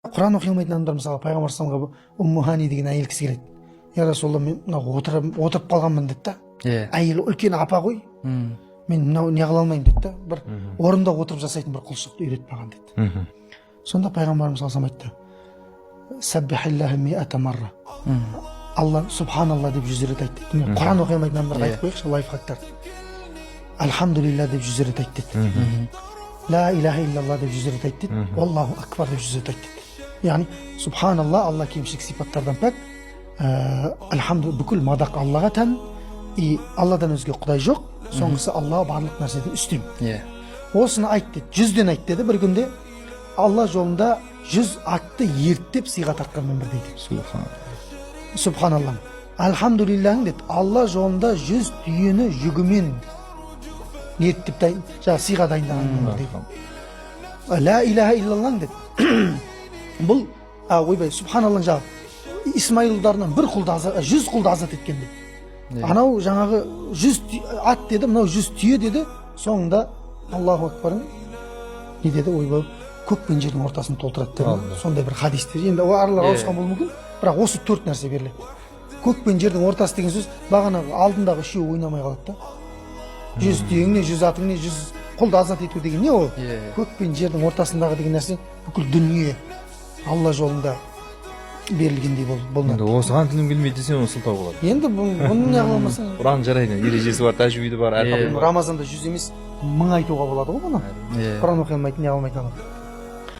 Құран оқи алмайтын адамдар мысалы пайғамбар саллаллаху Умму Хани деген әйел кісі келеді. Я Расулалла, мен мынау отырып қалғанмын деді да. Әйел үлкен апа ғой. Мен мынау не қыла алмаймын деді да. Бір орында отырып жасайтын бір құлшылықты үйретіп маған деді. Сонда пайғамбарымыз саллаллаху айтты: Саббихиллахи миата марра. Алла субханалла деп 100 рет айтты. Құран оқи алмайтын адамдарға айтып қояйықшы лайфхактарды. Альхамдулилля деп 100 рет айтты деді. Ла илаха иллалла деп 100 рет айтты деді. Аллаху акбар деп 100 рет айтты деді. Яғни субханалла, Алла кемшілік сипаттардан пәк. Альхамду, бүкіл мадақ Аллаға тән. И Алладан өзге құдай жоқ. Соңғысы Алла барлық нәрседен үстем. Осыны айт деді. 100-ден айт деді. Бір күнде Алла жолында 100 атты ерттеп сыйға тартқанмен бір дейді. Субханалла. Альхамдулиллахың деді. Алла жолында 100 түйені жүгімен ерттеп сыйға дайындағанмен бір дейді. Ла илаха иллаллаң деді. Бұл ойбай субханаллаң жағы Исмаил ұлдарынан 100 құлды азат еткен деді. Анау жаңағы 100 ат деді, мынау 100 түйе деді. Соңында Аллаху акбарың не деді, ойбай көк пен жердің ортасын толтырады деді. Сондай бір хадистер. Енді аралар ауысқан болуы мүмкін, бірақ осы 4 нәрсе беріледі. Көк пен жердің ортасы деген сөз бағанағы алдындағы үшеуі ойнамай қалады да. 100 түйең не, 100 атың не, 100 құлды азат ету деген не ол? Көк пен жердің ортасындағы деген нәрсе бүкіл дүние Алла жолында берілгендей болмады. Енді осыған тілім келмейді десең, оны сылтау болады. Енді бұны не қыламасың? Құран жарайды, ережесі бар, тәжвиді бар. Рамазанда 100 емес 1000 айтуға болады ғой бұны. Құран оқи алмайтын, не қылмайтын адам.